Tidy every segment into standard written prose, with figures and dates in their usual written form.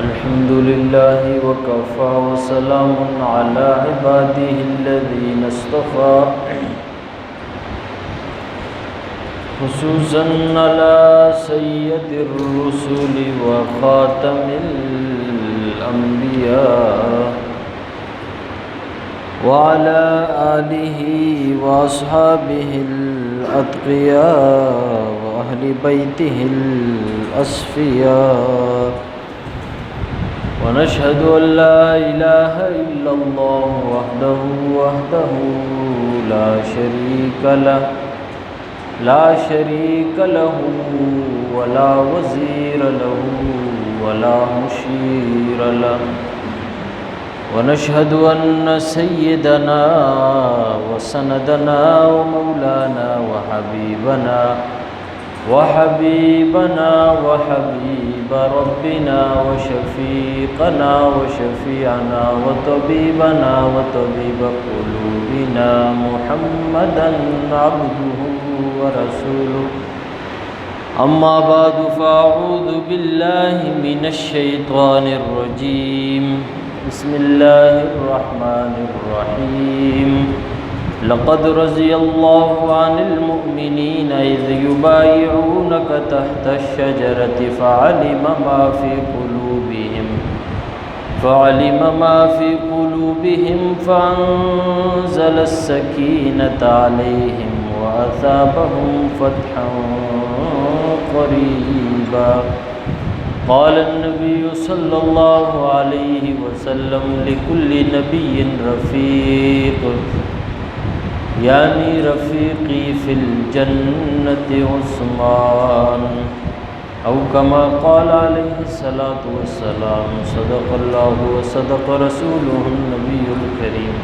الحمد لله وكفى وسلام على عباده الذين اصطفى خصوصا على سيد الرسل وخاتم الأنبياء وعلى آله وأصحابه الأتقياء وأهل بيته الأصفياء ونشهد أن لا إله إلا الله وحده لا شريك له ولا وزير له ولا مشير له ونشهد أن سيدنا وسندنا ومولانا وحبيب ربنا وشفيقنا وشفيعنا وطبيبنا وطبيب قلوبنا محمدا عبده ورسوله أما بعد فأعوذ بالله من الشيطان الرجيم بسم الله الرحمن الرحيم لقد رضي الله عن المؤمنين إذ يبايعونك تحت الشجرة فعلم ما في قلوبهم فأنزل السكينة عليهم وأثابهم فتحا قريبا قال النبي صلى الله عليه وسلم لكل نبي رفيق يعني رفيقي في الجنة عثمان أو كما قال عليه الصلاة والسلام صدق الله وصدق رسوله النبي الكريم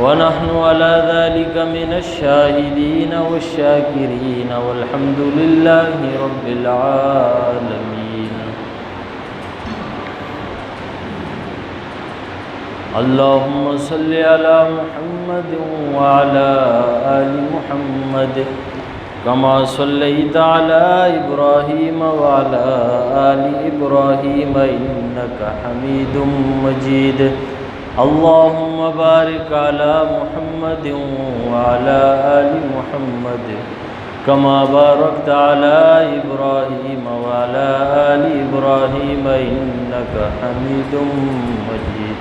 ونحن على ذلك من الشاهدين والشاكرين والحمد لله رب العالمين اللهم صل على محمد وعلى آل محمد كما صليت على إبراهيم وعلى آل إبراهيم إنك حميد مجيد اللهم بارك على محمد وعلى آل محمد كما باركت على إبراهيم وعلى آل إبراهيم إنك حميد مجيد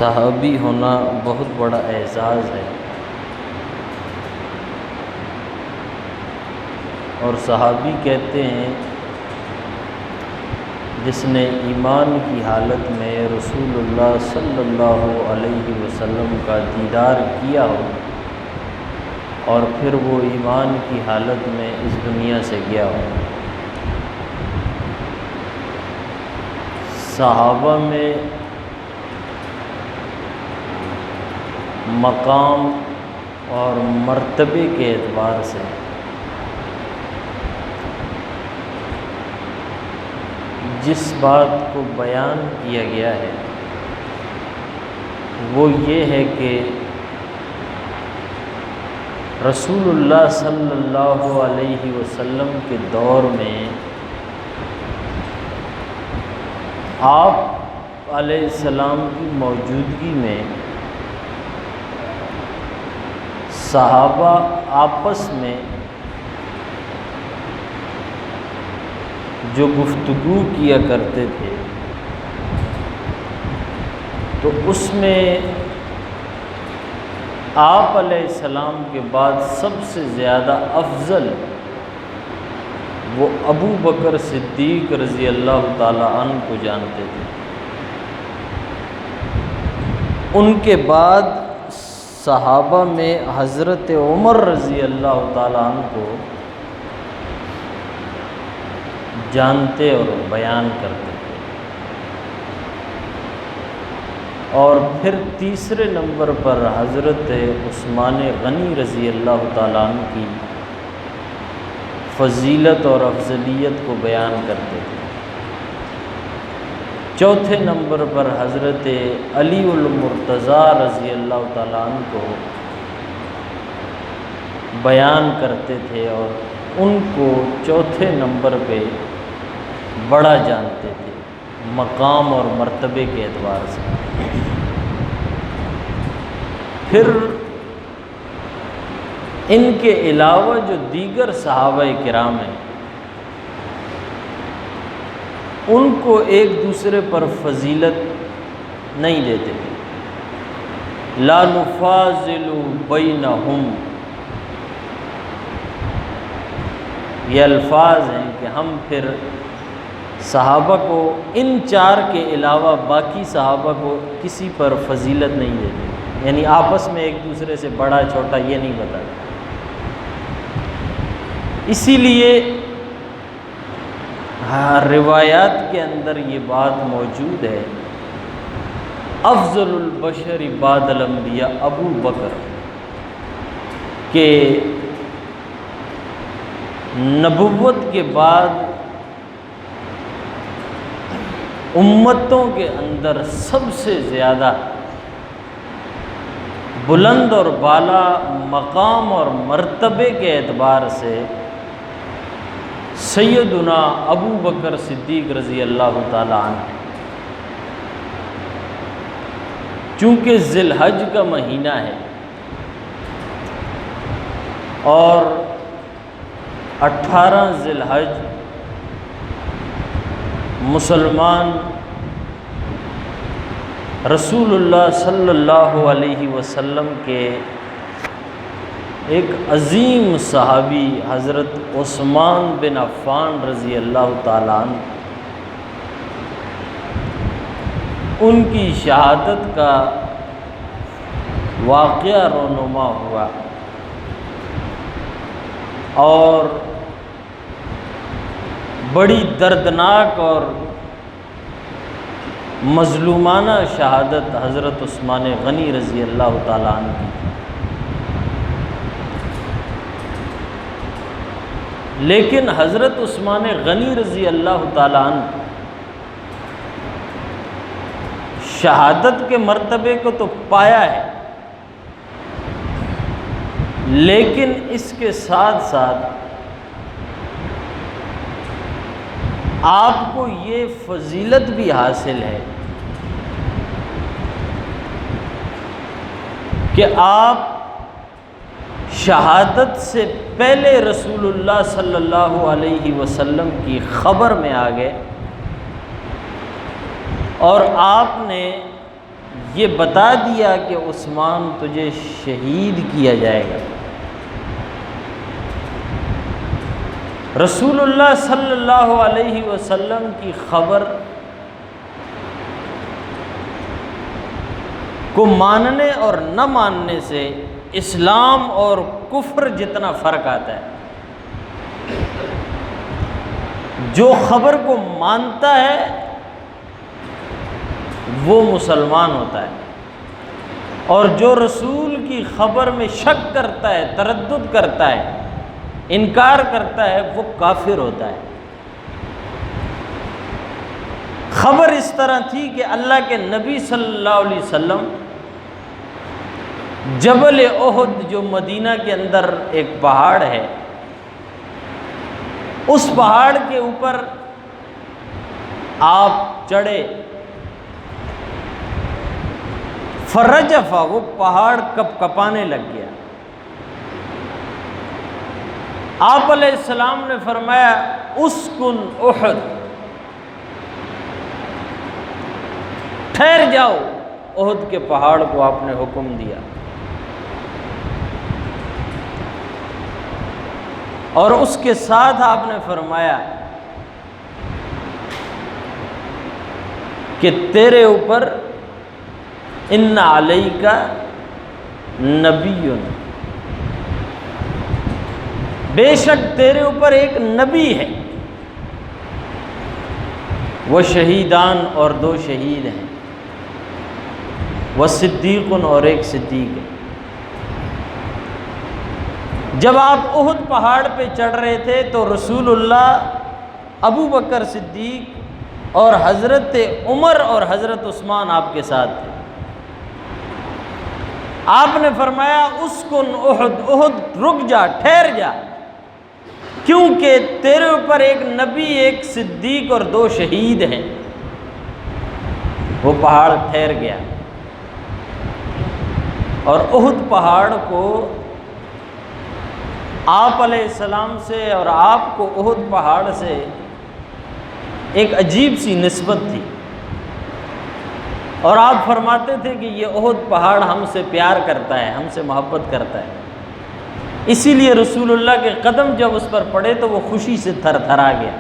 صحابی ہونا بہت بڑا اعزاز ہے، اور صحابی کہتے ہیں جس نے ایمان کی حالت میں رسول اللہ صلی اللہ علیہ وسلم کا دیدار کیا ہو اور پھر وہ ایمان کی حالت میں اس دنیا سے گیا ہو۔ صحابہ میں مقام اور مرتبے کے اعتبار سے جس بات کو بیان کیا گیا ہے وہ یہ ہے کہ رسول اللہ صلی اللہ علیہ وسلم کے دور میں آپ علیہ السلام کی موجودگی میں صحابہ آپس میں جو گفتگو کیا کرتے تھے تو اس میں آپ علیہ السلام کے بعد سب سے زیادہ افضل وہ ابو بکر صدیق رضی اللہ تعالیٰ عنہ کو جانتے تھے، ان کے بعد صحابہ میں حضرت عمر رضی اللہ تعالیٰ عنہ کو جانتے اور بیان کرتے تھے، اور پھر تیسرے نمبر پر حضرت عثمان غنی رضی اللہ تعالیٰ عنہ کی فضیلت اور افضلیت کو بیان کرتے تھے۔ چوتھے نمبر پر حضرت علی المرتضیٰ رضی اللہ تعالیٰ عنہ کو بیان کرتے تھے اور ان کو چوتھے نمبر پہ بڑا جانتے تھے مقام اور مرتبے کے اعتبار سے۔ پھر ان کے علاوہ جو دیگر صحابہ کرام ہیں ان کو ایک دوسرے پر فضیلت نہیں دیتے تھے۔ لا نفاضل بینہم، یہ الفاظ ہیں کہ ہم پھر صحابہ کو ان چار کے علاوہ باقی صحابہ کو کسی پر فضیلت نہیں دیتے، یعنی آپس میں ایک دوسرے سے بڑا چھوٹا یہ نہیں بتاتے۔ اسی لیے روایات کے اندر یہ بات موجود ہے، افضل البشر بعد الانبیاء ابو بکر، کہ نبوت کے بعد امتوں کے اندر سب سے زیادہ بلند اور بالا مقام اور مرتبے کے اعتبار سے سیدنا ابو بکر صدیق رضی اللہ تعالیٰ عنہ، چونکہ ذی الحج کا مہینہ ہے اور 18 ذی الحج مسلمان رسول اللہ صلی اللہ علیہ وسلم کے ایک عظیم صحابی حضرت عثمان بن عفان رضی اللہ تعالیٰ عنہ، ان کی شہادت کا واقعہ رونما ہوا اور بڑی دردناک اور مظلومانہ شہادت حضرت عثمان غنی رضی اللہ تعالیٰ عنہ کی، لیکن حضرت عثمان غنی رضی اللہ تعالیٰ عنہ شہادت کے مرتبے کو تو پایا ہے، لیکن اس کے ساتھ ساتھ آپ کو یہ فضیلت بھی حاصل ہے کہ آپ شہادت سے پہلے رسول اللہ صلی اللہ علیہ وسلم کی خبر میں آ گئے اور آپ نے یہ بتا دیا کہ عثمان تجھے شہید کیا جائے گا۔ رسول اللہ صلی اللہ علیہ وسلم کی خبر کو ماننے اور نہ ماننے سے اسلام اور کفر جتنا فرق آتا ہے۔ جو خبر کو مانتا ہے وہ مسلمان ہوتا ہے، اور جو رسول کی خبر میں شک کرتا ہے، تردد کرتا ہے، انکار کرتا ہے، وہ کافر ہوتا ہے۔ خبر اس طرح تھی کہ اللہ کے نبی صلی اللہ علیہ وسلم جبل احد جو مدینہ کے اندر ایک پہاڑ ہے، اس پہاڑ کے اوپر آپ چڑھے، فرجفا، وہ پہاڑ کپ کپانے لگ گیا۔ آپ علیہ السلام نے فرمایا اسکن احد، ٹھہر جاؤ۔ احد کے پہاڑ کو آپ نے حکم دیا، اور اس کے ساتھ آپ نے فرمایا کہ تیرے اوپر ان علیک نبی، بے شک تیرے اوپر ایک نبی ہے، وہ شہیدان اور 2 شہید ہیں، وہ صدیق اور ایک صدیق ہے۔ جب آپ احد پہاڑ پہ چڑھ رہے تھے تو رسول اللہ ابو بکر صدیق اور حضرت عمر اور حضرت عثمان آپ کے ساتھ تھے۔ آپ نے فرمایا اسکن احد، احد رک جا، ٹھہر جا، کیونکہ تیرے اوپر ایک نبی، ایک صدیق اور 2 شہید ہیں۔ وہ پہاڑ ٹھہر گیا، اور احد پہاڑ کو آپ علیہ السلام سے اور آپ کو احد پہاڑ سے ایک عجیب سی نسبت تھی، اور آپ فرماتے تھے کہ یہ احد پہاڑ ہم سے پیار کرتا ہے، ہم سے محبت کرتا ہے، اسی لیے رسول اللہ کے قدم جب اس پر پڑے تو وہ خوشی سے تھر تھرا گیا،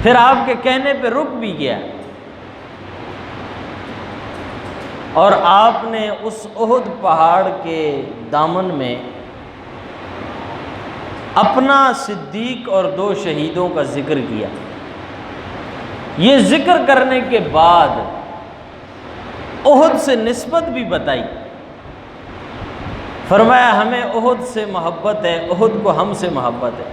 پھر آپ کے کہنے پہ رک بھی گیا، اور آپ نے اس احد پہاڑ کے دامن میں اپنا، صدیق اور 2 شہیدوں کا ذکر کیا۔ یہ ذکر کرنے کے بعد احد سے نسبت بھی بتائی، فرمایا ہمیں احد سے محبت ہے، احد کو ہم سے محبت ہے۔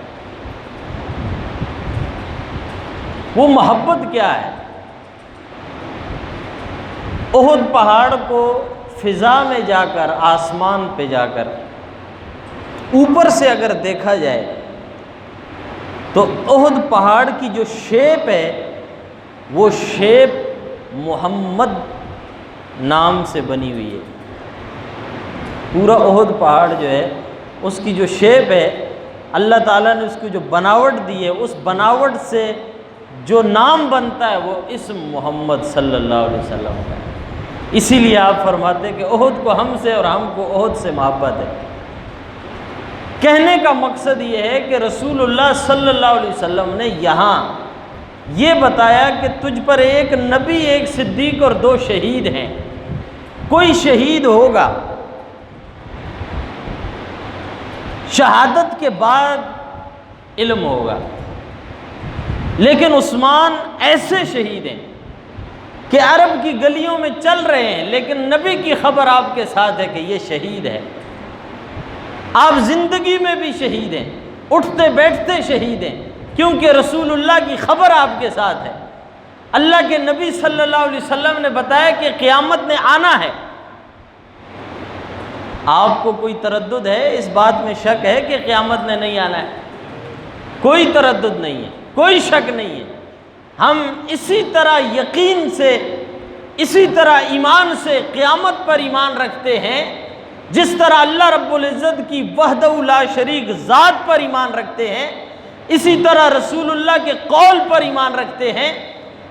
وہ محبت کیا ہے؟ احد پہاڑ کو فضا میں جا کر، آسمان پہ جا کر اوپر سے اگر دیکھا جائے تو احد پہاڑ کی جو شیپ ہے وہ شیپ محمد نام سے بنی ہوئی ہے۔ پورا احد پہاڑ جو ہے اس کی جو شیپ ہے، اللہ تعالیٰ نے اس کو جو بناوٹ دی ہے، اس بناوٹ سے جو نام بنتا ہے وہ اسم محمد صلی اللہ علیہ وسلم کا ہے۔ اسی لیے آپ فرماتے ہیں کہ احد کو ہم سے اور ہم کو احد سے محبت ہے۔ کہنے کا مقصد یہ ہے کہ رسول اللہ صلی اللہ علیہ وسلم نے یہاں یہ بتایا کہ تجھ پر ایک نبی، ایک صدیق اور 2 شہید ہیں۔ کوئی شہید ہوگا، شہادت کے بعد علم ہوگا، لیکن عثمان ایسے شہید ہیں کہ عرب کی گلیوں میں چل رہے ہیں، لیکن نبی کی خبر آپ کے ساتھ ہے کہ یہ شہید ہے۔ آپ زندگی میں بھی شہید ہیں، اٹھتے بیٹھتے شہید ہیں، کیونکہ رسول اللہ کی خبر آپ کے ساتھ ہے۔ اللہ کے نبی صلی اللہ علیہ وسلم نے بتایا کہ قیامت نے آنا ہے۔ آپ کو کوئی تردد ہے، اس بات میں شک ہے کہ قیامت نے نہیں آنا ہے؟ کوئی تردد نہیں ہے، کوئی شک نہیں ہے۔ ہم اسی طرح یقین سے، اسی طرح ایمان سے قیامت پر ایمان رکھتے ہیں جس طرح اللہ رب العزت کی وحدہ لا شریک ذات پر ایمان رکھتے ہیں، اسی طرح رسول اللہ کے قول پر ایمان رکھتے ہیں۔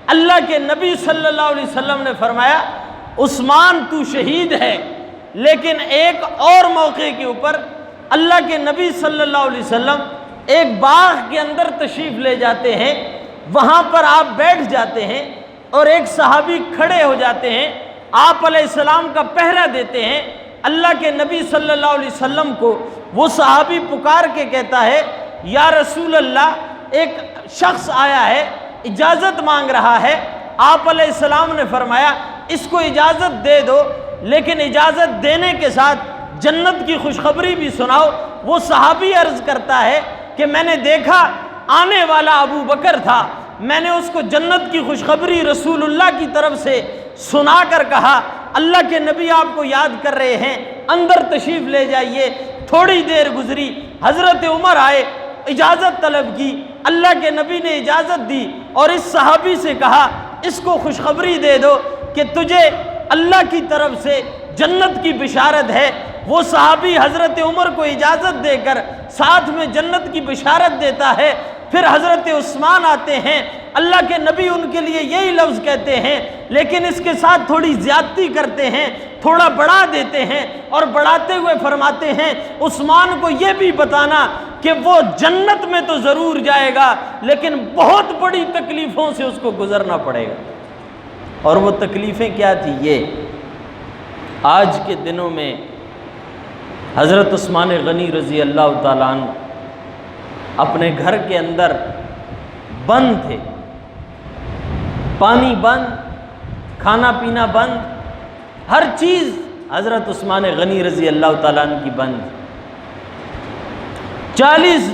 اللہ کے نبی صلی اللہ علیہ وسلم نے فرمایا عثمان تو شہید ہے، لیکن ایک اور موقع کے اوپر اللہ کے نبی صلی اللہ علیہ وسلم ایک باغ کے اندر تشریف لے جاتے ہیں، وہاں پر آپ بیٹھ جاتے ہیں اور ایک صحابی کھڑے ہو جاتے ہیں، آپ علیہ السلام کا پہرا دیتے ہیں۔ اللہ کے نبی صلی اللہ علیہ وسلم کو وہ صحابی پکار کے کہتا ہے یا رسول اللہ، ایک شخص آیا ہے، اجازت مانگ رہا ہے۔ آپ علیہ السلام نے فرمایا اس کو اجازت دے دو، لیکن اجازت دینے کے ساتھ جنت کی خوشخبری بھی سناؤ۔ وہ صحابی عرض کرتا ہے کہ میں نے دیکھا آنے والا ابو بکر تھا، میں نے اس کو جنت کی خوشخبری رسول اللہ کی طرف سے سنا کر کہا اللہ کے نبی آپ کو یاد کر رہے ہیں، اندر تشریف لے جائیے۔ تھوڑی دیر گزری، حضرت عمر آئے، اجازت طلب کی، اللہ کے نبی نے اجازت دی اور اس صحابی سے کہا اس کو خوشخبری دے دو کہ تجھے اللہ کی طرف سے جنت کی بشارت ہے۔ وہ صحابی حضرت عمر کو اجازت دے کر ساتھ میں جنت کی بشارت دیتا ہے۔ پھر حضرت عثمان آتے ہیں، اللہ کے نبی ان کے لیے یہی لفظ کہتے ہیں، لیکن اس کے ساتھ تھوڑی زیادتی کرتے ہیں، تھوڑا بڑھا دیتے ہیں، اور بڑھاتے ہوئے فرماتے ہیں عثمان کو یہ بھی بتانا کہ وہ جنت میں تو ضرور جائے گا، لیکن بہت بڑی تکلیفوں سے اس کو گزرنا پڑے گا۔ اور وہ تکلیفیں کیا تھی؟ یہ آج کے دنوں میں حضرت عثمان غنی رضی اللہ تعالیٰ عنہ اپنے گھر کے اندر بند تھے، پانی بند، کھانا پینا بند، ہر چیز حضرت عثمان غنی رضی اللہ تعالیٰ عنہ کی بند۔ 40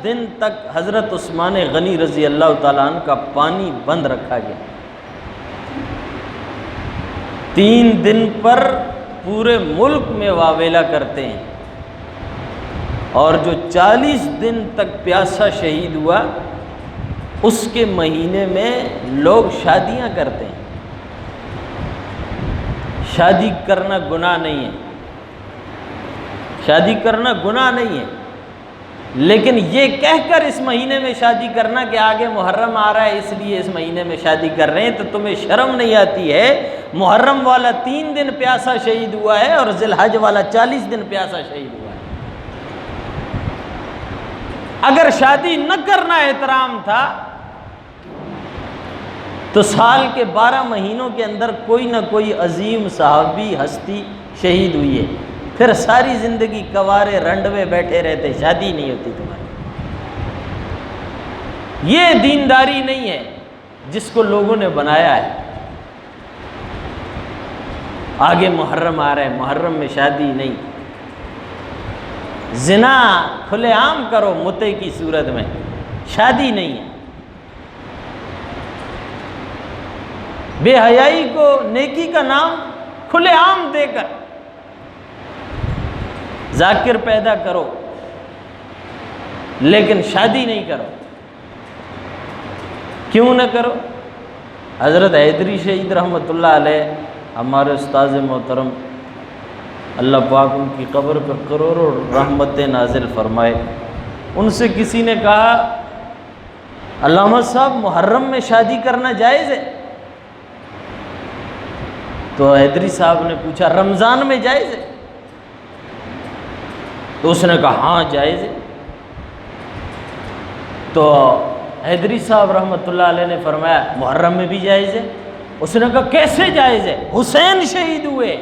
دن تک حضرت عثمان غنی رضی اللہ تعالیٰ عنہ کا پانی بند رکھا گیا۔ 3 دن پر پورے ملک میں واویلا کرتے ہیں، اور جو 40 دن تک پیاسا شہید ہوا اس کے مہینے میں لوگ شادیاں کرتے ہیں۔ شادی کرنا گناہ نہیں ہے، شادی کرنا گناہ نہیں ہے، لیکن یہ کہہ کر اس مہینے میں شادی کرنا کہ آگے محرم آ رہا ہے اس لیے اس مہینے میں شادی کر رہے ہیں، تو تمہیں شرم نہیں آتی ہے؟ محرم والا 3 دن پیاسا شہید ہوا ہے اور ذی الحج والا 40 دن پیاسا شہید ہوا ہے۔ اگر شادی نہ کرنا احترام تھا تو سال کے 12 مہینوں کے اندر کوئی نہ کوئی عظیم صحابی ہستی شہید ہوئی ہے، پھر ساری زندگی کوارے رنڈوے بیٹھے رہتے، شادی نہیں ہوتی تمہاری۔ یہ دینداری نہیں ہے جس کو لوگوں نے بنایا ہے۔ آگے محرم آ رہا ہے، محرم میں شادی نہیں، زنا کھلے عام کرو متے کی صورت میں، شادی نہیں ہے۔ بے حیائی کو نیکی کا نام کھلے عام دے کر ذاکر پیدا کرو، لیکن شادی نہیں کرو۔ کیوں نہ کرو؟ حضرت حیدری شہید رحمۃ اللہ علیہ ہمارے استاذ محترم، اللہ پاک ان کی قبر پر کروڑوں رحمتیں نازل فرمائے، ان سے کسی نے کہا علامہ صاحب محرم میں شادی کرنا جائز ہے؟ تو حیدری صاحب نے پوچھا رمضان میں جائز ہے؟ تو اس نے کہا ہاں جائز ہے۔ تو حیدری صاحب رحمۃ اللہ علیہ نے فرمایا محرم میں بھی جائز ہے؟ اس نے کہا کیسے جائز ہے؟ حسین شہید ہوئے۔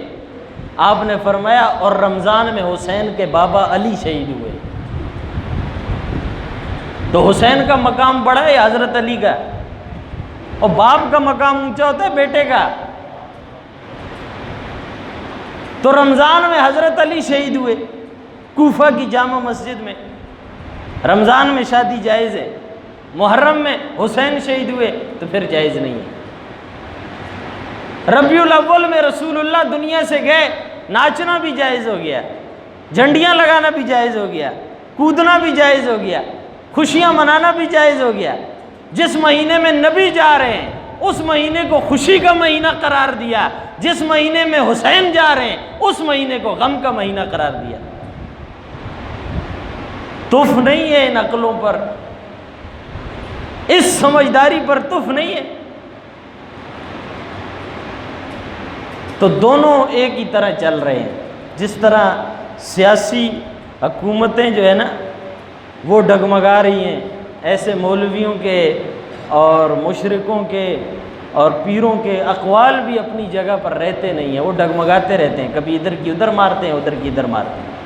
آپ نے فرمایا اور رمضان میں حسین کے بابا علی شہید ہوئے۔ تو حسین کا مقام بڑا ہے حضرت علی کا، اور باپ کا مقام اونچا ہوتا ہے بیٹے کا۔ تو رمضان میں حضرت علی شہید ہوئے کوفہ کی جامع مسجد میں، رمضان میں شادی جائز ہے، محرم میں حسین شہید ہوئے تو پھر جائز نہیں ہے۔ ربیع الاول میں رسول اللہ دنیا سے گئے، ناچنا بھی جائز ہو گیا، جھنڈیاں لگانا بھی جائز ہو گیا، کودنا بھی جائز ہو گیا، خوشیاں منانا بھی جائز ہو گیا۔ جس مہینے میں نبی جا رہے ہیں اس مہینے کو خوشی کا مہینہ قرار دیا، جس مہینے میں حسین جا رہے ہیں اس مہینے کو غم کا مہینہ قرار دیا۔ تف نہیں ہے ان عقلوں پر، اس سمجھداری پر تف نہیں ہے۔ تو دونوں ایک ہی طرح چل رہے ہیں۔ جس طرح سیاسی حکومتیں جو ہے نا وہ ڈگمگا رہی ہیں، ایسے مولویوں کے اور مشرکوں کے اور پیروں کے اقوال بھی اپنی جگہ پر رہتے نہیں ہیں، وہ ڈگمگاتے رہتے ہیں، کبھی ادھر کی ادھر مارتے ہیں، ادھر کی ادھر مارتے ہیں۔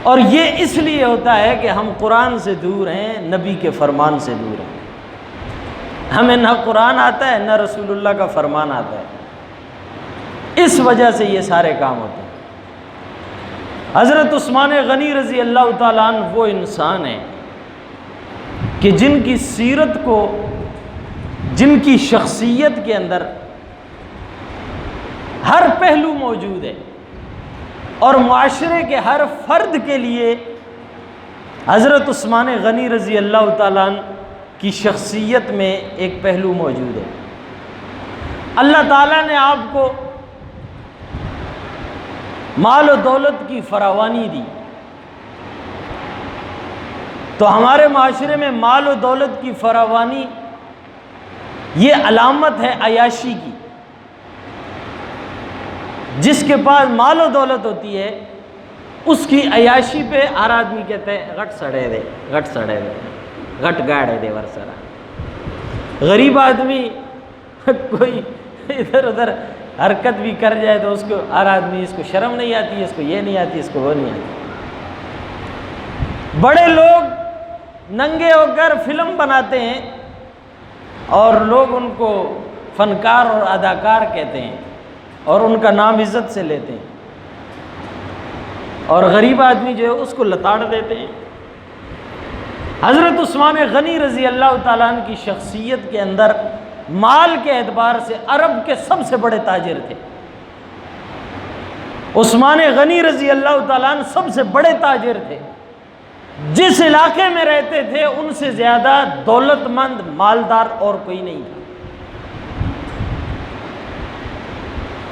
اور یہ اس لیے ہوتا ہے کہ ہم قرآن سے دور ہیں، نبی کے فرمان سے دور ہیں۔ ہمیں نہ قرآن آتا ہے نہ رسول اللہ کا فرمان آتا ہے، اس وجہ سے یہ سارے کام ہوتے ہیں۔ حضرت عثمان غنی رضی اللہ تعالیٰ عنہ وہ انسان ہیں کہ جن کی سیرت کو، جن کی شخصیت کے اندر ہر پہلو موجود ہے، اور معاشرے کے ہر فرد کے لیے حضرت عثمان غنی رضی اللہ تعالیٰ عنہ کی شخصیت میں ایک پہلو موجود ہے۔ اللہ تعالیٰ نے آپ کو مال و دولت کی فراوانی دی، تو ہمارے معاشرے میں مال و دولت کی فراوانی یہ علامت ہے عیاشی کی۔ جس کے پاس مال و دولت ہوتی ہے اس کی عیاشی پہ ہر آدمی کہتے ہیں گھٹ سڑے دے، گھٹ سڑے دے، گھٹ گاڑے دے ورسرا۔ غریب آدمی کوئی ادھر ادھر حرکت بھی کر جائے تو اس کو ہر آدمی، اس کو شرم نہیں آتی، اس کو یہ نہیں آتی، اس کو وہ نہیں آتی۔ بڑے لوگ ننگے ہو کر فلم بناتے ہیں اور لوگ ان کو فنکار اور اداکار کہتے ہیں اور ان کا نام عزت سے لیتے ہیں۔ اور غریب آدمی جو ہے اس کو لتاڑ دیتے ہیں۔ حضرت عثمان غنی رضی اللہ تعالیٰ عنہ کی شخصیت کے اندر مال کے اعتبار سے عرب کے سب سے بڑے تاجر تھے۔ عثمان غنی رضی اللہ تعالیٰ عنہ سب سے بڑے تاجر تھے، جس علاقے میں رہتے تھے ان سے زیادہ دولت مند مالدار اور کوئی نہیں تھا۔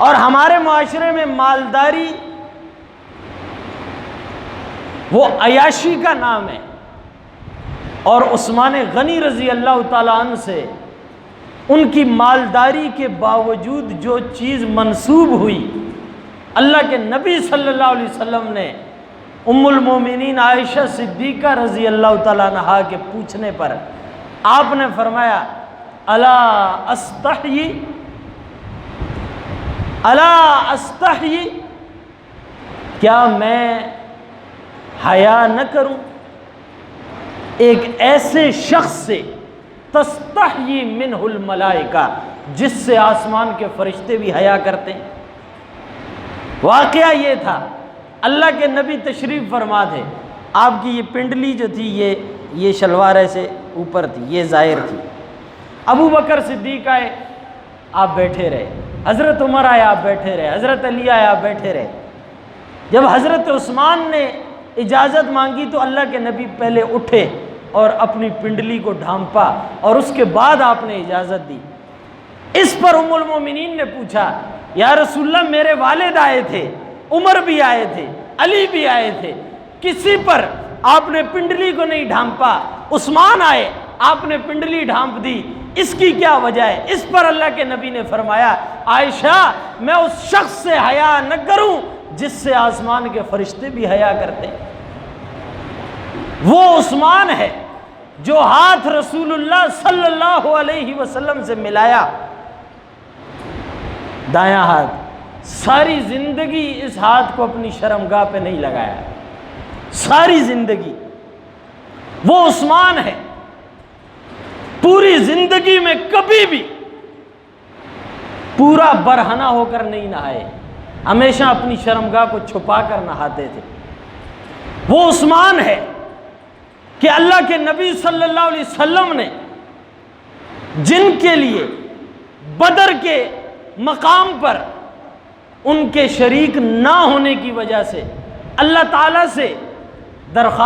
اور ہمارے معاشرے میں مالداری وہ عیاشی کا نام ہے، اور عثمان غنی رضی اللہ تعالیٰ عنہ سے ان کی مالداری کے باوجود جو چیز منسوب ہوئی، اللہ کے نبی صلی اللہ علیہ وسلم نے ام المومنین عائشہ صدیقہ رضی اللہ تعالیٰ عنہا کے پوچھنے پر آپ نے فرمایا الا استحی، کیا میں حیا نہ کروں ایک ایسے شخص سے تستحیی منہ الملائکہ جس سے آسمان کے فرشتے بھی حیا کرتے ہیں۔ واقعہ یہ تھا، اللہ کے نبی تشریف فرما تھے، آپ کی یہ پنڈلی جو تھی یہ شلوار ایسے اوپر تھی، یہ ظاہر تھی۔ ابو بکر صدیق آئے، آپ بیٹھے رہے، حضرت عمر آئے، آپ بیٹھے رہے، حضرت علی آئے، آپ بیٹھے رہے۔ جب حضرت عثمان نے اجازت مانگی تو اللہ کے نبی پہلے اٹھے اور اپنی پنڈلی کو ڈھانپا، اور اس کے بعد آپ نے اجازت دی۔ اس پر ام المومنین نے پوچھا یا رسول اللہ میرے والد آئے تھے، عمر بھی آئے تھے، علی بھی آئے تھے، کسی پر آپ نے پنڈلی کو نہیں ڈھانپا، عثمان آئے آپ نے پنڈلی ڈھانپ دی، اس کی کیا وجہ ہے؟ اس پر اللہ کے نبی نے فرمایا عائشہ میں اس شخص سے حیا نہ کروں جس سے آسمان کے فرشتے بھی حیا کرتے ہیں۔ وہ عثمان ہے جو ہاتھ رسول اللہ صلی اللہ علیہ وسلم سے ملایا، دایاں ہاتھ، ساری زندگی اس ہاتھ کو اپنی شرمگاہ پہ نہیں لگایا، ساری زندگی۔ وہ عثمان ہے، پوری زندگی میں کبھی بھی پورا برہنہ ہو کر نہیں نہائے، ہمیشہ اپنی شرمگاہ کو چھپا کر نہاتے تھے۔ وہ عثمان ہے کہ اللہ کے نبی صلی اللہ علیہ وسلم نے جن کے لیے بدر کے مقام پر ان کے شریک نہ ہونے کی وجہ سے اللہ تعالیٰ سے درخواست